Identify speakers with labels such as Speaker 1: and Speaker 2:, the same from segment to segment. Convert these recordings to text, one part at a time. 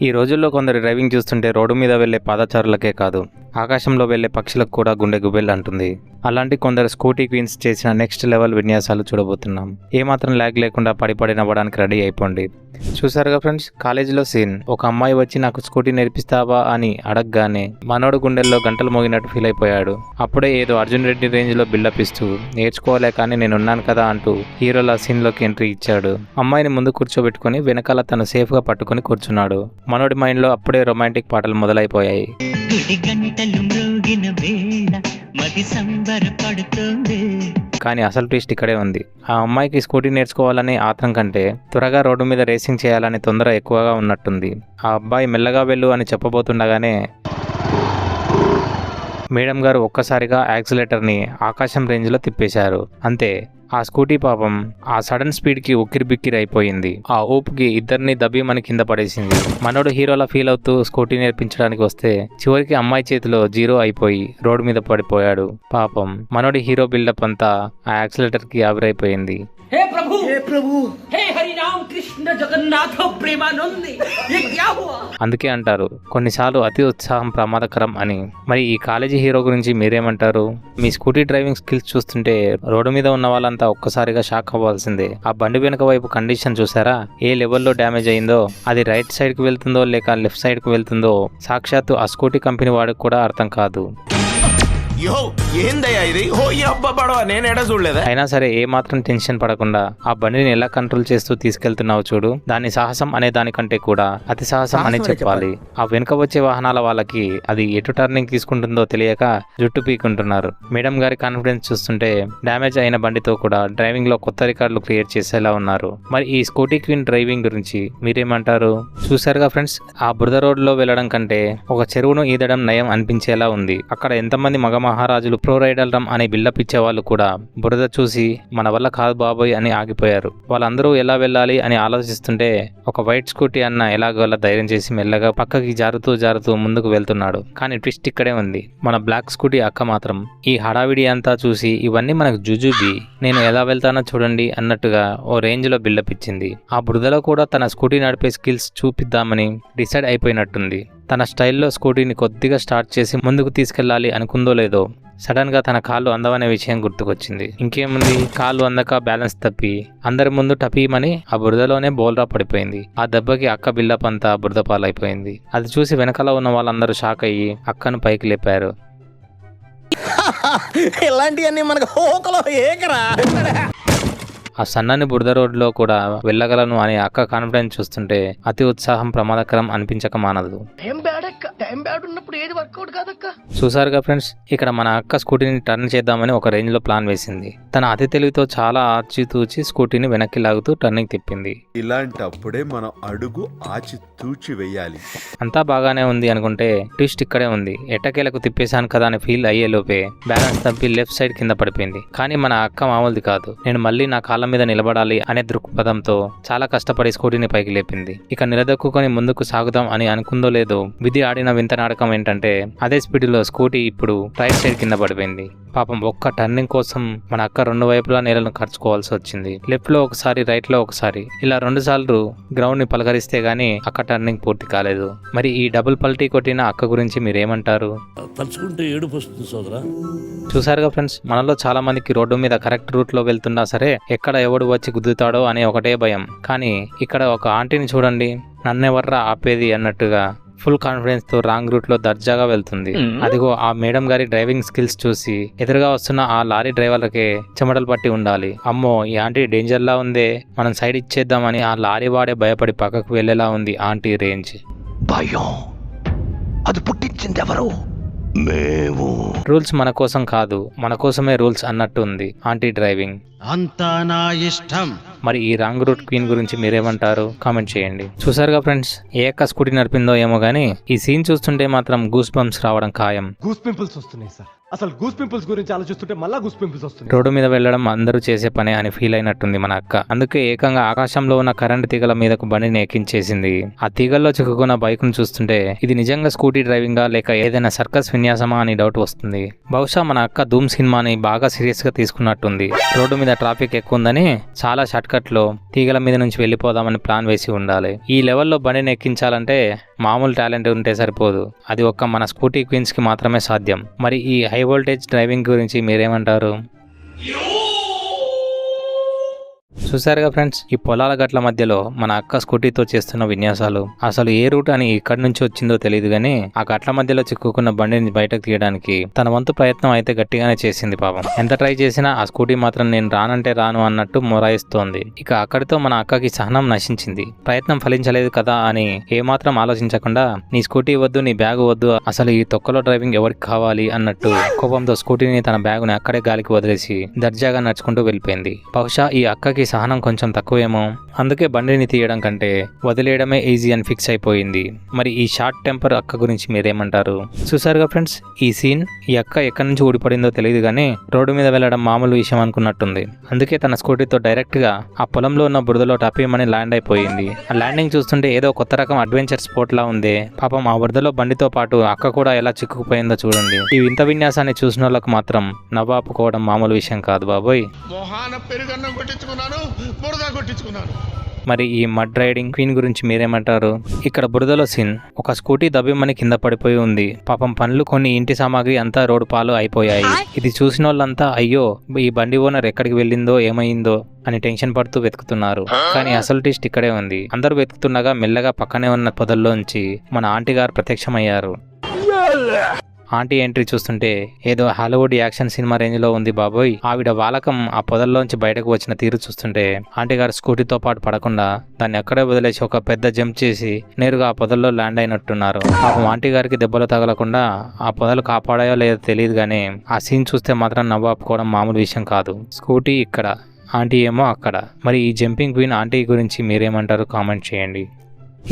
Speaker 1: ఈ రోజుల్లో కొందరు డ్రైవింగ్ చూస్తుంటే రోడ్డు మీద వెళ్లే పాదచారులకే కాదు, ఆకాశంలో వెళ్లే పక్షులకు కూడా గుండె గుబెల్ అంటుంది. అలాంటి కొందరు స్కూటీ క్వీన్స్ చేసిన నెక్స్ట్ లెవెల్ విన్యాసాలు చూడబోతున్నాం. ఏమాత్రం ల్యాగ్ లేకుండా పడి నవ్వడానికి రెడీ అయిపోండి. చూసారుగా ఫ్రెండ్స్, కాలేజీలో సీన్. ఒక అమ్మాయి వచ్చి నాకు స్కూటీ నేర్పిస్తావా అని అడగగానే మనోడు గుండెల్లో గంటలు మోగినట్టు ఫీల్ అయిపోయాడు. అప్పుడే ఏదో అర్జున్ రెడ్డి రేంజ్ లో బిల్డప్ ఇస్తూ నేర్చుకోలే కానీ నేనున్నాను కదా అంటూ హీరోల సీన్ లోకి ఎంట్రీ ఇచ్చాడు. అమ్మాయిని ముందు కూర్చోబెట్టుకుని వెనకాల తను సేఫ్ గా పట్టుకుని కూర్చున్నాడు. మనోడి మైండ్ లో అప్పుడే రొమాంటిక్ పాటలు మొదలైపోయాయి. కానీ అసలు ట్విస్ట్ ఇక్కడే ఉంది. ఆ అమ్మాయికి స్కూటీ నేర్చుకోవాలనే ఆత్రం కంటే త్వరగా రోడ్డు మీద రేసింగ్ చేయాలనే తొందర ఎక్కువగా ఉన్నట్టుంది. ఆ అబ్బాయి మెల్లగా వెళ్ళు అని చెప్పబోతుండగానే మేడం గారు ఒక్కసారిగా యాక్సిలేటర్ని ఆకాశం రేంజ్లో తిప్పేశారు. అంతే, ఆ స్కూటీ పాపం ఆ సడన్ స్పీడ్కి ఉక్కిరిబిక్కిరి అయిపోయింది. ఆ ఊపుకి ఇద్దరిని దబ్బిమని కింద పడేసింది. మనోడు హీరోలా ఫీల్ అవుతూ స్కూటీ నేర్పించడానికి వస్తే చివరికి అమ్మాయి చేతిలో జీరో అయిపోయి రోడ్డు మీద పడిపోయాడు. పాపం మనోడి హీరో బిల్డప్ అంతా ఆ యాక్సిలేటర్కి ఆవిరైపోయింది.
Speaker 2: हे प्रभु हे हरि राम कृष्ण जगन्नाथ प्रेमानंद ये क्या हुआ?
Speaker 1: అందుకే అంటారు కొన్నిసార్లు అతి ఉత్సాహం ప్రమాదకరం అని. మరి ఈ కాలేజీ హీరో గురించి మీరేమంటారు? మీ స్కూటీ డ్రైవింగ్ స్కిల్స్ చూస్తుంటే రోడ్డు మీద ఉన్న వాళ్ళంతా ఒక్కసారిగా షాక్ అవ్వాల్సిందే. ఆ బండి వెనుక వైపు కండిషన్ చూసారా? ఏ లెవెల్లో డ్యామేజ్ అయిందో, అది రైట్ సైడ్ కి వెళ్తుందో లేక లెఫ్ట్ సైడ్ కి వెళ్తుందో సాక్షాత్తు ఆ స్కూటీ కంపెనీ వాడికి కూడా అర్థం కాదు. అయినా సరే ఏ మాత్రం టెన్షన్ పడకుండా ఆ బండిని ఎలా కంట్రోల్ చేస్తూ తీసుకెళ్తున్నావు చూడు. దాని సాహసం అనే దానికంటే కూడా అతి సాహసం అని చెప్పాలి. ఆ వెనుక వచ్చే వాహనాల వాళ్ళకి అది ఎటు టర్నింగ్ తీసుకుంటుందో తెలియక జుట్టు పీకుంటున్నారు. మేడం గారి కాన్ఫిడెన్స్ చూస్తుంటే డ్యామేజ్ అయిన బండితో కూడా డ్రైవింగ్ లో కొత్త రికార్డులు క్రియేట్ చేసేలా ఉన్నారు. మరి ఈ స్కూటీ క్వీన్ డ్రైవింగ్ గురించి మీరేమంటారు? చూసారుగా ఫ్రెండ్స్, ఆ బురద రోడ్ లో వెళ్లడం కంటే ఒక చెరువును ఈదడం నయం అనిపించేలా ఉంది. అక్కడ ఎంతమంది మగ మహారాజులు ప్రో రైడల్ రమ్ అనే బిల్డప్ ఇచ్చే వాళ్ళు కూడా బురద చూసి మన వల్ల కాదు బాబోయ్ అని ఆగిపోయారు. వాళ్ళందరూ ఎలా వెళ్ళాలి అని ఆలోచిస్తుంటే ఒక వైట్ స్కూటీ అన్న ఎలాగోలా ధైర్యం చేసి మెల్లగా పక్కకి జారుతూ ముందుకు వెళ్తున్నాడు. కానీ ట్విస్ట్ ఇక్కడే ఉంది. మన బ్లాక్ స్కూటీ అక్క మాత్రం ఈ హడావిడి అంతా చూసి ఇవన్నీ మనకు జుజుబి, నేను ఎలా వెళ్తానో చూడండి అన్నట్టుగా ఓ రేంజ్ లో బిల్డప్ ఇచ్చింది. ఆ బురదలో కూడా తన స్కూటీ నడిపే స్కిల్స్ చూపిద్దామని డిసైడ్ అయిపోయినట్టుంది. తన స్టైల్లో స్కూటీని కొద్దిగా స్టార్ట్ చేసి ముందుకు తీసుకెళ్లాలి అనుకుందో లేదో సడన్ గా తన కాళ్ళు అందవనే విషయం గుర్తుకొచ్చింది. ఇంకేముంది, కాళ్ళు అందక బ్యాలెన్స్ తప్పి అందరి ముందు టపీమని ఆ బురదలోనే బోల్రా పడిపోయింది. ఆ దెబ్బకి అక్క బిల్డప్ అంతా బురద పాలైపోయింది. అది చూసి వెనకాల ఉన్న వాళ్ళందరూ షాక్ అయ్యి అక్కను పైకి లేపారు.
Speaker 3: ఇలాంటివన్నీ మనకు హోకలో ఏకరా.
Speaker 1: ఆ సన్నని బురద రోడ్లో కూడా వెళ్ళగలను అనే అక్క కాన్ఫిడెన్స్ చూస్తుంటే అతి ఉత్సాహం ప్రమాదకరం అనిపించక మానదు. చూసారుగా ఫ్రెండ్స్, ఇక్కడ మన అక్క స్కూటీని టర్న్ చేద్దామని ఒక రేంజ్ లో ప్లాన్ వేసింది. తన అతి తెలివితో చాలా ఆచితూచి స్కూటీని వెనక్కి లాగుతూ టర్నింగ్ తిప్పింది.
Speaker 4: ఇలాంటప్పుడే మనం అడుగు ఆచితూచి వేయాలి.
Speaker 1: అంతా బాగానే ఉంది అనుకుంటే ట్విస్ట్ ఇక్కడే ఉంది. ఎట్టకేలకు తిప్పేశాను కదా అని ఫీల్ అయ్యే లోపే బ్యాలెన్స్ తప్పి లెఫ్ట్ సైడ్ కింద పడిపోయింది. కానీ మన అక్క మామూలుది కాదు. నేను మళ్ళీ నా కాళ్ళ మీద నిలబడాలి అనే దృక్పథంతో చాలా కష్టపడి స్కూటీని పైకి లేపింది. ఇక నిలదొక్కుని ముందుకు సాగుదాం అని అనుకుందో లేదో విధి ఆడిన వింత నాటకం ఏంటంటే అదే స్పీడ్లో స్కూటీ ఇప్పుడు రైట్ సైడ్ కింద పడిపోయింది. పాపం ఒక్క టర్నింగ్ కోసం మన అక్క రెండు వైపులా నేలను ఖర్చుకోవాల్సి వచ్చింది. లెఫ్ట్ లో ఒకసారి, రైట్ లో ఒకసారి, ఇలా 2 సార్లు గ్రౌండ్ ని పలకరిస్తే గానీ అక్క టర్నింగ్ పూర్తి కాలేదు. మరి ఈ డబుల్ పల్టీ కొట్టిన అక్క గురించి మీరేమంటారు? చూసారుగా ఫ్రెండ్స్, మనలో చాలా మందికి రోడ్డు మీద కరెక్ట్ రూట్ లో వెళ్తున్నా సరే ఎక్కడ ఎవడు వచ్చి గుద్దుతాడో అనే ఒకటే భయం. కానీ ఇక్కడ ఒక ఆంటీని చూడండి, నన్నెవర్రా ఆపేది అన్నట్టుగా ఫుల్ కాన్ఫిడెన్స్ తో రాంగ్ రూట్ లో దర్జాగా వెళ్తుంది. అదిగో ఆ మేడం గారి డ్రైవింగ్ స్కిల్స్ చూసి ఎదురుగా వస్తున్న ఆ లారీ డ్రైవర్లకే చెమటలు పట్టి ఉండాలి. అమ్మో, ఈ ఆంటీ డేంజర్ లా ఉందే, మనం సైడ్ ఇచ్చేద్దామని ఆ లారీ వాడే భయపడి పక్కకు వెళ్లేలా ఉంది ఆంటీ రేంజ్.
Speaker 3: భయం అది పుట్టించింది ఎవరు? మేము.
Speaker 1: రూల్స్ మన కోసం కాదు, మన కోసమే రూల్స్ అన్నట్టు ఉంది ఆంటీ డ్రైవింగ్.
Speaker 3: అంతా నా ఇష్టం.
Speaker 1: మరి ఈ రాంగ్ రూట్ క్వీన్ గురించి మీరేమంటారు? కామెంట్ చేయండి. చూసారుగా ఫ్రెండ్స్, ఏ అక్క స్కూటీ నడిపిందో ఏమో గానీ ఈ సీన్ చూస్తుంటే మాత్రం గూస్ బంప్స్ రావడం ఖాయం.
Speaker 5: గూస్ పింపుల్స్ వస్తున్నాయి సార్. అసలు గూస్ పింపుల్స్ గురించి ఆలోచిస్తుంటే మళ్ళా గూస్ పింపుల్స్ వస్తున్నాయి.
Speaker 1: రోడ్డు మీద వెళ్ళడం అందరూ చేసే పనే అని ఫీల్ అయినట్టుంది మన అక్క. అందుకే ఏకంగా ఆకాశంలో ఉన్న కరెంట్ తీగల మీదకు బండిని ఎక్కించేసింది. ఆ తీగల్లో చిక్కుకున్న బైక్ ను చూస్తుంటే ఇది నిజంగా స్కూటీ డ్రైవింగా లేక ఏదైనా సర్కస్ విన్యాసమా అని డౌట్ వస్తుంది. బహుశా మన అక్క ధూమ్ సినిమాని బాగా సీరియస్ గా తీసుకున్నట్టుంది. రోడ్డు మీద ట్రాఫిక్ ఎక్కువ ఉందని చాలా షార్ట్కట్లో తీగల మీద నుంచి వెళ్ళిపోదామని ప్లాన్ వేసి ఉండాలి. ఈ లెవెల్లో బండిని ఎక్కించాలంటే మామూలు టాలెంట్ ఉంటే సరిపోదు, అది ఒక్క మన స్కూటీ క్వీన్స్ కి మాత్రమే సాధ్యం. మరి ఈ హై వోల్టేజ్ డ్రైవింగ్ గురించి మీరేమంటారు? చూసారుగా ఫ్రెండ్స్, ఈ పొలాల గట్ల మధ్యలో మన అక్క స్కూటీతో చేస్తున్న విన్యాసాలు. అసలు ఏ రూట్ అని ఇక్కడి నుంచి వచ్చిందో తెలియదు గానీ ఆ గట్ల మధ్యలో చిక్కుకున్న బండిని బయటకు తీయడానికి తన వంతు ప్రయత్నం అయితే గట్టిగానే చేసింది. పాపం ఎంత ట్రై చేసినా ఆ స్కూటీ మాత్రం నేను రానంటే రాను అన్నట్టు మొరాయిస్తోంది. ఇక అక్కడితో మన అక్కకి సహనం నశించింది. ప్రయత్నం ఫలించలేదు కదా అని ఏమాత్రం ఆలోచించకుండా నీ స్కూటీ వద్దు, నీ బ్యాగ్ వద్దు, అసలు ఈ తొక్కలో డ్రైవింగ్ ఎవరికి కావాలి అన్నట్టు కోపంతో స్కూటీని తన బ్యాగుని అక్కడే గాలికి వదిలేసి దర్జాగా నడుచుకుంటూ వెళ్ళిపోయింది. బహుశా ఈ అక్కకి సహనం కొంచెం తక్కువేమో, అందుకే బండిని తీయడం కంటే వదిలేయడమే ఈజీ అని ఫిక్స్ అయిపోయింది. మరి ఈ షార్ట్ టెంపర్ అక్క గురించి మీరేమంటారు? చూసారుగా ఫ్రెండ్స్, ఈ సీన్ ఈ అక్క ఎక్కడి నుంచి ఊడిపడిందో తెలియదు కానీ రోడ్డు మీద వెళ్ళడం మామూలు విషయం అనుకున్నట్టుంది. అందుకే తన స్కూటీతో డైరెక్ట్ గా ఆ పొలంలో ఉన్న బురదలో టపీమని ల్యాండ్ అయిపోయింది. ఆ ల్యాండింగ్ చూస్తుంటే ఏదో కొత్త రకం అడ్వెంచర్ స్పోర్ట్ లా ఉంది. పాపం ఆ బురదలో బండితో పాటు అక్క కూడా ఎలా చిక్కుకుపోయిందో చూడండి. ఈ వింత విన్యాసాన్ని చూసిన వాళ్ళకు మాత్రం నవ్వాపుకోవడం మామూలు విషయం కాదు బాబోయ్. మరి ఈ మడ్ రైడింగ్ క్వీన్ గురించి మీరేమంటారు? ఇక్కడ బురదలో సీన్, ఒక స్కూటీ దబ్బిమని కింద పడిపోయి ఉంది. పాపం పనులు కొన్ని ఇంటి సామాగ్రి అంతా రోడ్డు పాలు అయిపోయాయి. ఇది చూసిన వాళ్ళంతా అయ్యో ఈ బండి ఓనర్ ఎక్కడికి వెళ్ళిందో ఏమైందో అని టెన్షన్ పడుతూ వెతుకుతున్నారు. కానీ అసలు ట్విస్ట్ ఇక్కడే ఉంది. అందరూ వెతుకుతుండగా మెల్లగా పక్కనే ఉన్న పొదల్లోంచి మన ఆంటీ గారు ప్రత్యక్షమయ్యారు. ఆంటీ ఎంట్రీ చూస్తుంటే ఏదో హాలీవుడ్ యాక్షన్ సినిమా రేంజ్ లో ఉంది బాబోయ్. ఆవిడ వాలకం ఆ పొదల్లోంచి బయటకు వచ్చిన తీరు చూస్తుంటే ఆంటీ గారు స్కూటీతో పాటు పడకుండా దాన్ని అక్కడే వదిలేసి ఒక పెద్ద జంప్ చేసి నేరుగా ఆ పొదల్లో ల్యాండ్ అయినట్టున్నారు. పాపం ఆంటీ గారికి దెబ్బలు తగలకుండా ఆ పొదలు కాపాడాయో లేదో తెలియదు కానీ ఆ సీన్ చూస్తే మాత్రం నవ్వాపుకోవడం మామూలు విషయం కాదు. స్కూటీ ఇక్కడ, ఆంటీ ఏమో అక్కడ. మరి ఈ జంపింగ్ క్వీన్ ఆంటీ గురించి మీరేమంటారు? కామెంట్ చేయండి.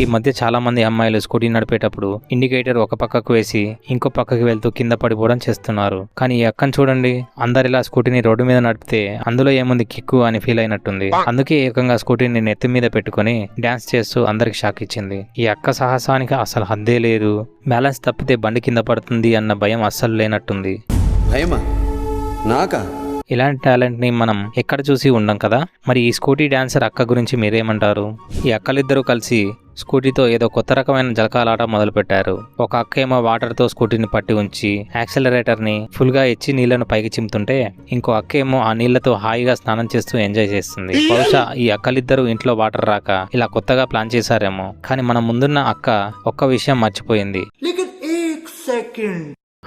Speaker 1: ఈ మధ్య చాలా మంది అమ్మాయిలు స్కూటీ నడిపేటప్పుడు ఇండికేటర్ ఒక పక్కకు వేసి ఇంకో పక్కకి వెళ్తూ కింద పడిపోవడం చేస్తున్నారు. కానీ ఈ అక్కను చూడండి, అందరిలా స్కూటీని రోడ్డు మీద నడిపితే అందులో ఏముంది కిక్కు అని ఫీల్ అయినట్టుంది. అందుకే ఏకంగా స్కూటీని నెత్తి మీద పెట్టుకుని డాన్స్ చేస్తూ అందరికి షాక్ ఇచ్చింది. ఈ అక్క సాహసానికి అసలు హద్దే లేదు. బ్యాలెన్స్ తప్పితే బండి కింద పడుతుంది అన్న భయం అస్సలు లేనట్టుంది. ఇలాంటి టాలెంట్ ని మనం ఎక్కడ చూసి ఉండం కదా. మరి ఈ స్కూటీ డాన్సర్ అక్క గురించి మీరేమంటారు? ఈ అక్కలిద్దరూ కలిసి స్కూటీతో ఏదో కొత్త రకమైన జలకాలాట మొదలు పెట్టారు. ఒక అక్క ఏమో వాటర్ తో స్కూటీని పట్టి ఉంచి యాక్సిలరేటర్ ని ఫుల్ గా ఇచ్చి నీళ్లను పైకి చిమ్ముతుంటే ఇంకో అక్క ఏమో ఆ నీళ్లతో హాయిగా స్నానం చేస్తూ ఎంజాయ్ చేస్తుంది. బహుశా ఈ అక్కలిద్దరూ ఇంట్లో వాటర్ రాక ఇలా కొత్తగా ప్లాన్ చేశారేమో. కానీ మన ముందున్న అక్క ఒక్క విషయం మర్చిపోయింది.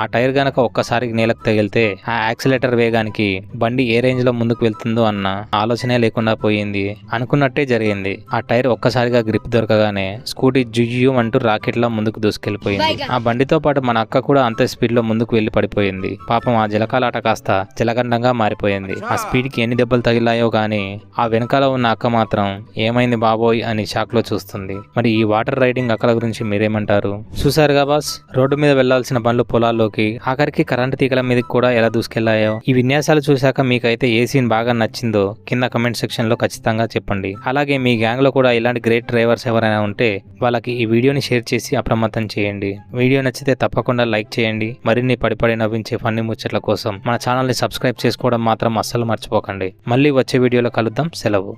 Speaker 1: ఆ టైర్ గనక ఒక్కసారికి నేలకు తగిలితే ఆ యాక్సిలేటర్ వేగానికి బండి ఏ రేంజ్ లో ముందుకు వెళ్తుందో అన్న ఆలోచనే లేకుండా పోయింది. అనుకున్నట్టే జరిగింది. ఆ టైర్ ఒక్కసారిగా గ్రిప్ దొరకగానే స్కూటీ జుయ్యూ అంటూ రాకెట్ లా ముందుకు దూసుకెళ్లిపోయింది. ఆ బండితో పాటు మన అక్క కూడా అంతే స్పీడ్ లో ముందుకు వెళ్లి పడిపోయింది. పాపం ఆ జలకాలాట కాస్త జలగండంగా మారిపోయింది. ఆ స్పీడ్ కి ఎన్ని దెబ్బలు తగిలాయో గానీ ఆ వెనకాల ఉన్న అక్క మాత్రం ఏమైంది బాబోయ్ అని షాక్ లో చూస్తుంది. మరి ఈ వాటర్ రైడింగ్ అక్కల గురించి మీరేమంటారు? చూసారుగా బాస్, రోడ్డు మీద వెళ్లాల్సిన బండ్లు పొలాల్లో ఆఖరికి కరెంటు తీగల మీదకి కూడా ఎలా దూసుకెళ్లాయో. ఈ విన్యాసాలు చూశాక మీకైతే ఏ సీన్ బాగా నచ్చిందో కింద కమెంట్ సెక్షన్ లో ఖచ్చితంగా చెప్పండి. అలాగే మీ గ్యాంగ్ లో కూడా ఇలాంటి గ్రేట్ డ్రైవర్స్ ఎవరైనా ఉంటే వాళ్ళకి ఈ వీడియోని షేర్ చేసి అప్రమత్తం చేయండి. వీడియో నచ్చితే తప్పకుండా లైక్ చేయండి. మరిన్ని పడి నవ్వించే ఫన్నీ ముచ్చట్ల కోసం మన ఛానల్ ని సబ్స్క్రైబ్ చేసుకోవడం మాత్రం అస్సలు మర్చిపోకండి. మళ్ళీ వచ్చే వీడియోలో కలుద్దాం. సెలవు.